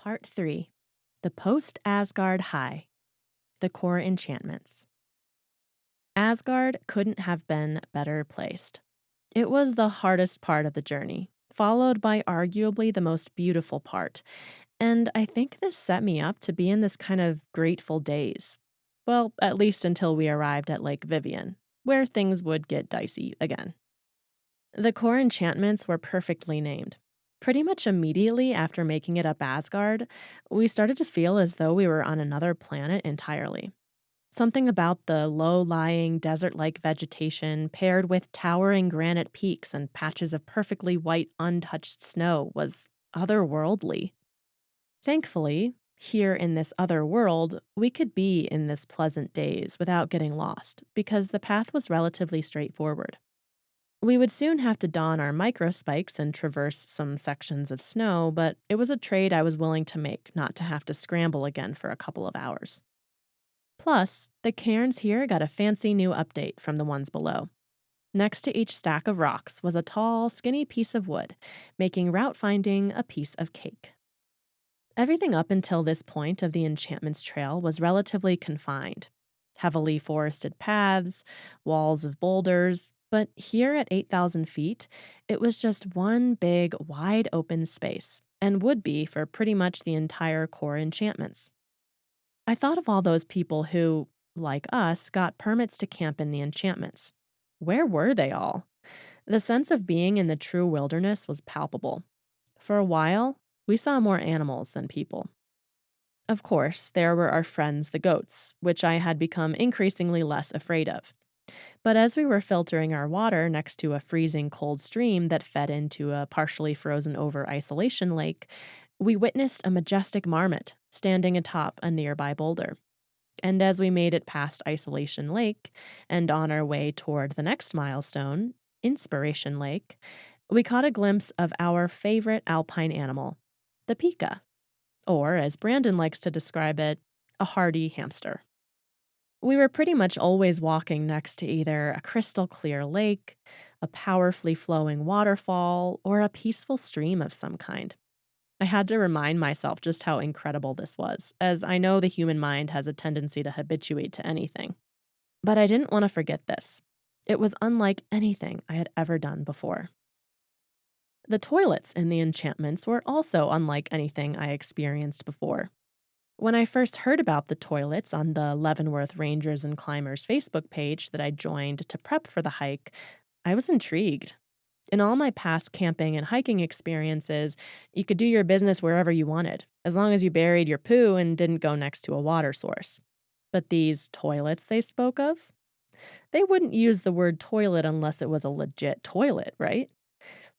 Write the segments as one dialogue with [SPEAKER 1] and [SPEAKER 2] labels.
[SPEAKER 1] Part 3. The Post-Aasgard High. The Core Enchantments. Asgard couldn't have been better placed. It was the hardest part of the journey, followed by arguably the most beautiful part. And I think this set me up to be in this kind of grateful daze. Well, at least until we arrived at Lake Vivian, where things would get dicey again. The core enchantments were perfectly named. Pretty much immediately after making it up Asgard, we started to feel as though we were on another planet entirely. Something about the low lying, desert like vegetation paired with towering granite peaks and patches of perfectly white, untouched snow was otherworldly. Thankfully, here in this other world, we could be in this pleasant daze without getting lost because the path was relatively straightforward. We would soon have to don our microspikes and traverse some sections of snow, but it was a trade I was willing to make not to have to scramble again for a couple of hours. Plus, the cairns here got a fancy new update from the ones below. Next to each stack of rocks was a tall, skinny piece of wood, making route finding a piece of cake. Everything up until this point of the Enchantments Trail was relatively confined. Heavily forested paths, walls of boulders, but here at 8,000 feet, it was just one big, wide open space, and would be for pretty much the entire core enchantments. I thought of all those people who, like us, got permits to camp in the enchantments. Where were they all? The sense of being in the true wilderness was palpable. For a while, we saw more animals than people. Of course, there were our friends the goats, which I had become increasingly less afraid of. But as we were filtering our water next to a freezing cold stream that fed into a partially frozen over isolation lake, we witnessed a majestic marmot standing atop a nearby boulder. And as we made it past Isolation Lake and on our way toward the next milestone, Inspiration Lake, we caught a glimpse of our favorite alpine animal, the pika, or as Brandon likes to describe it, a hardy hamster. We were pretty much always walking next to either a crystal clear lake, a powerfully flowing waterfall, or a peaceful stream of some kind. I had to remind myself just how incredible this was, as I know the human mind has a tendency to habituate to anything. But I didn't want to forget this. It was unlike anything I had ever done before. The toilets in the enchantments were also unlike anything I experienced before. When I first heard about the toilets on the Leavenworth Rangers and Climbers Facebook page that I joined to prep for the hike, I was intrigued. In all my past camping and hiking experiences, you could do your business wherever you wanted, as long as you buried your poo and didn't go next to a water source. But these toilets they spoke of? They wouldn't use the word toilet unless it was a legit toilet, right?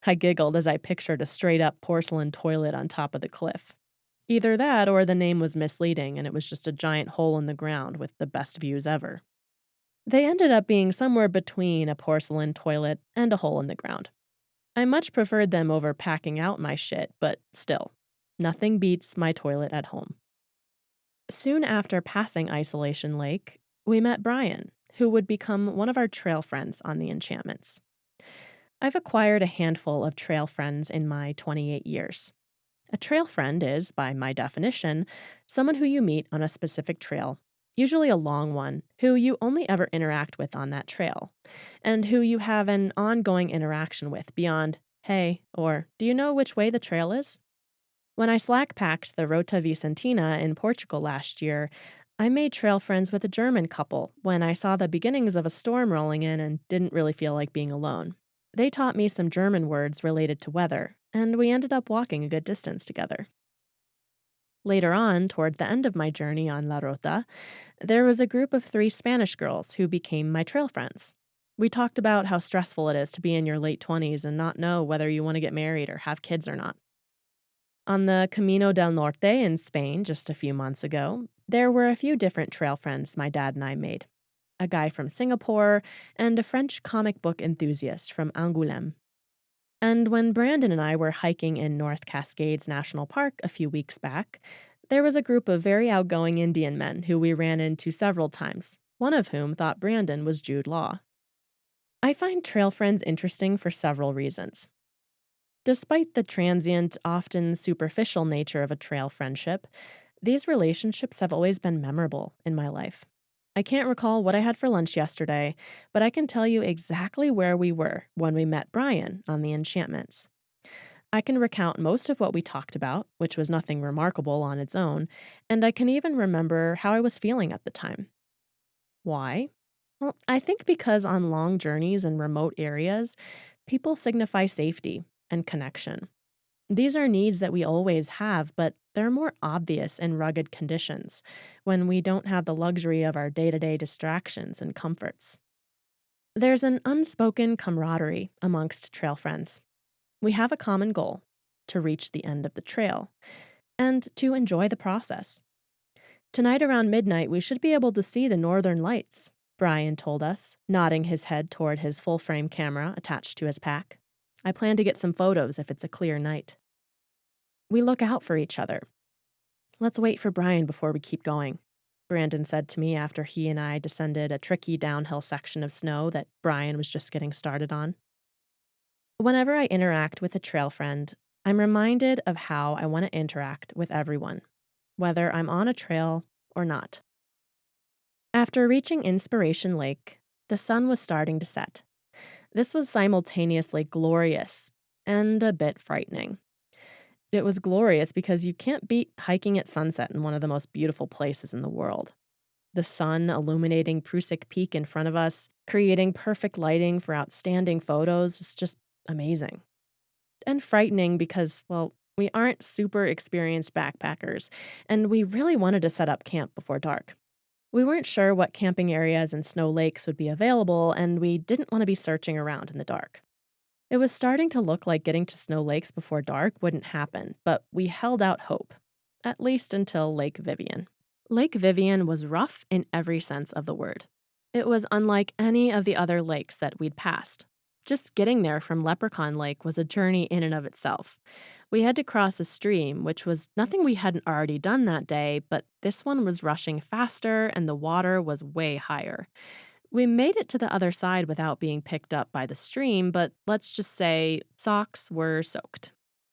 [SPEAKER 1] I giggled as I pictured a straight up porcelain toilet on top of the cliff. Either that or the name was misleading and it was just a giant hole in the ground with the best views ever. They ended up being somewhere between a porcelain toilet and a hole in the ground. I much preferred them over packing out my shit, but still, nothing beats my toilet at home. Soon after passing Isolation Lake, we met Brian, who would become one of our trail friends on the enchantments. I've acquired a handful of trail friends in my 28 years. A trail friend is, by my definition, someone who you meet on a specific trail, usually a long one, who you only ever interact with on that trail, and who you have an ongoing interaction with beyond, hey, or do you know which way the trail is? When I slack packed the Rota Vicentina in Portugal last year, I made trail friends with a German couple when I saw the beginnings of a storm rolling in and didn't really feel like being alone. They taught me some German words related to weather, and we ended up walking a good distance together. Later on, toward the end of my journey on La Rota, there was a group of three Spanish girls who became my trail friends. We talked about how stressful it is to be in your late 20s and not know whether you want to get married or have kids or not. On the Camino del Norte in Spain just a few months ago, there were a few different trail friends my dad and I made. A guy from Singapore and a French comic book enthusiast from Angoulême. And when Brandon and I were hiking in North Cascades National Park a few weeks back, there was a group of very outgoing Indian men who we ran into several times, one of whom thought Brandon was Jude Law. I find trail friends interesting for several reasons. Despite the transient, often superficial nature of a trail friendship, these relationships have always been memorable in my life. I can't recall what I had for lunch yesterday, but I can tell you exactly where we were when we met Brian on the Enchantments. I can recount most of what we talked about, which was nothing remarkable on its own, and I can even remember how I was feeling at the time. Why? Well, I think because on long journeys in remote areas, people signify safety and connection. These are needs that we always have, but they're more obvious in rugged conditions when we don't have the luxury of our day to day distractions and comforts. There's an unspoken camaraderie amongst trail friends. We have a common goal to reach the end of the trail and to enjoy the process. Tonight around midnight, we should be able to see the northern lights, Brian told us, nodding his head toward his full frame camera attached to his pack. I plan to get some photos if it's a clear night. We look out for each other. Let's wait for Brian before we keep going, Brandon said to me after he and I descended a tricky downhill section of snow that Brian was just getting started on. Whenever I interact with a trail friend, I'm reminded of how I want to interact with everyone, whether I'm on a trail or not. After reaching Inspiration Lake, the sun was starting to set. This was simultaneously glorious and a bit frightening. It was glorious because you can't beat hiking at sunset in one of the most beautiful places in the world. The sun illuminating Prusik Peak in front of us, creating perfect lighting for outstanding photos, was just amazing. And frightening because, well, we aren't super experienced backpackers, and we really wanted to set up camp before dark. We weren't sure what camping areas and snow lakes would be available, and we didn't want to be searching around in the dark. It was starting to look like getting to Snow Lakes before dark wouldn't happen, but we held out hope, at least until Lake Vivian. Lake Vivian was rough in every sense of the word. It was unlike any of the other lakes that we'd passed. Just getting there from Leprechaun Lake was a journey in and of itself. We had to cross a stream, which was nothing we hadn't already done that day, but this one was rushing faster and the water was way higher. We made it to the other side without being picked up by the stream, but let's just say socks were soaked.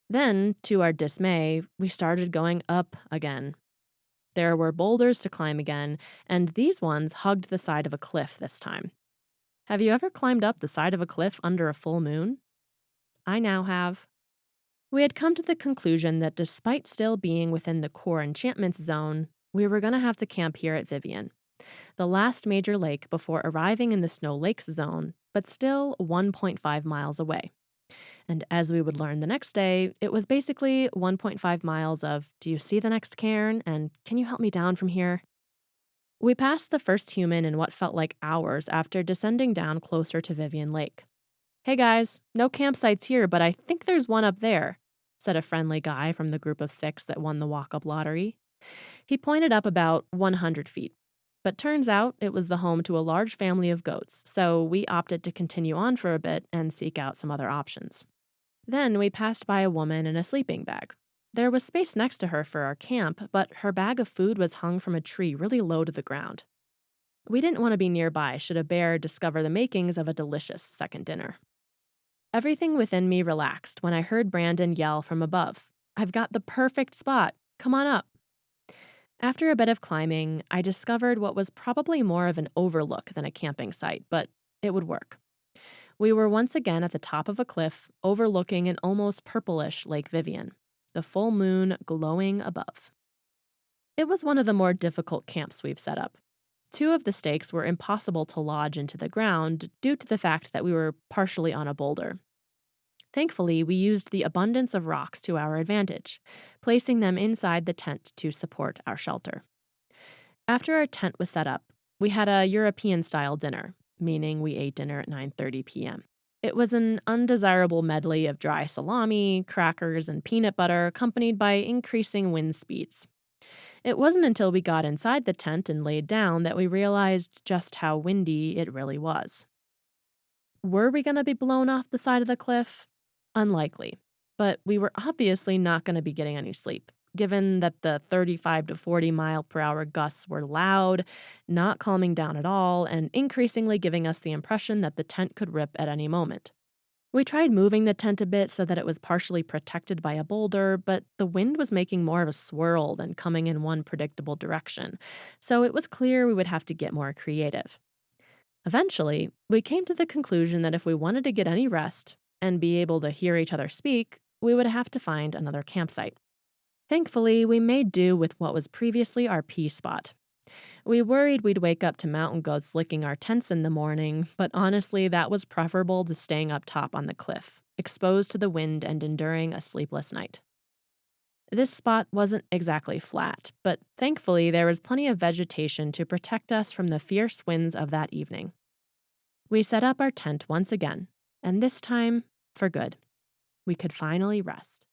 [SPEAKER 1] Then, to our dismay, we started going up again. There were boulders to climb again, and these ones hugged the side of a cliff this time. Have you ever climbed up the side of a cliff under a full moon? I now have. We had come to the conclusion that despite still being within the core enchantments zone, we were going to have to camp here at Vivian, the last major lake before arriving in the Snow Lakes zone, but still 1.5 miles away. And as we would learn the next day, it was basically 1.5 miles of, do you see the next cairn? And can you help me down from here? We passed the first human in what felt like hours after descending down closer to Vivian Lake. Hey guys, no campsites here, but I think there's one up there, said a friendly guy from the group of 6 that won the walk up lottery. He pointed up about 100 feet. But turns out it was the home to a large family of goats, so we opted to continue on for a bit and seek out some other options. Then we passed by a woman in a sleeping bag. There was space next to her for our camp, but her bag of food was hung from a tree really low to the ground. We didn't want to be nearby should a bear discover the makings of a delicious second dinner. Everything within me relaxed when I heard Brandon yell from above, "I've got the perfect spot. Come on up." After a bit of climbing, I discovered what was probably more of an overlook than a camping site, but it would work. We were once again at the top of a cliff overlooking an almost purplish Lake Vivian, the full moon glowing above. It was one of the more difficult camps we've set up. 2 of the stakes were impossible to lodge into the ground due to the fact that we were partially on a boulder. Thankfully, we used the abundance of rocks to our advantage, placing them inside the tent to support our shelter. After our tent was set up, we had a European-style dinner, meaning we ate dinner at 9:30 p.m. It was an undesirable medley of dry salami, crackers, and peanut butter, accompanied by increasing wind speeds. It wasn't until we got inside the tent and laid down that we realized just how windy it really was. Were we going to be blown off the side of the cliff? Unlikely. But we were obviously not going to be getting any sleep, given that the 35 to 40 mile per hour gusts were loud, not calming down at all, and increasingly giving us the impression that the tent could rip at any moment. We tried moving the tent a bit so that it was partially protected by a boulder, but the wind was making more of a swirl than coming in one predictable direction, so it was clear we would have to get more creative. Eventually, we came to the conclusion that if we wanted to get any rest and be able to hear each other speak, we would have to find another campsite. Thankfully, we made do with what was previously our pea spot. We worried we'd wake up to mountain goats licking our tents in the morning, but honestly, that was preferable to staying up top on the cliff, exposed to the wind and enduring a sleepless night. This spot wasn't exactly flat, but thankfully there was plenty of vegetation to protect us from the fierce winds of that evening. We set up our tent once again, and this time, for good. We could finally rest.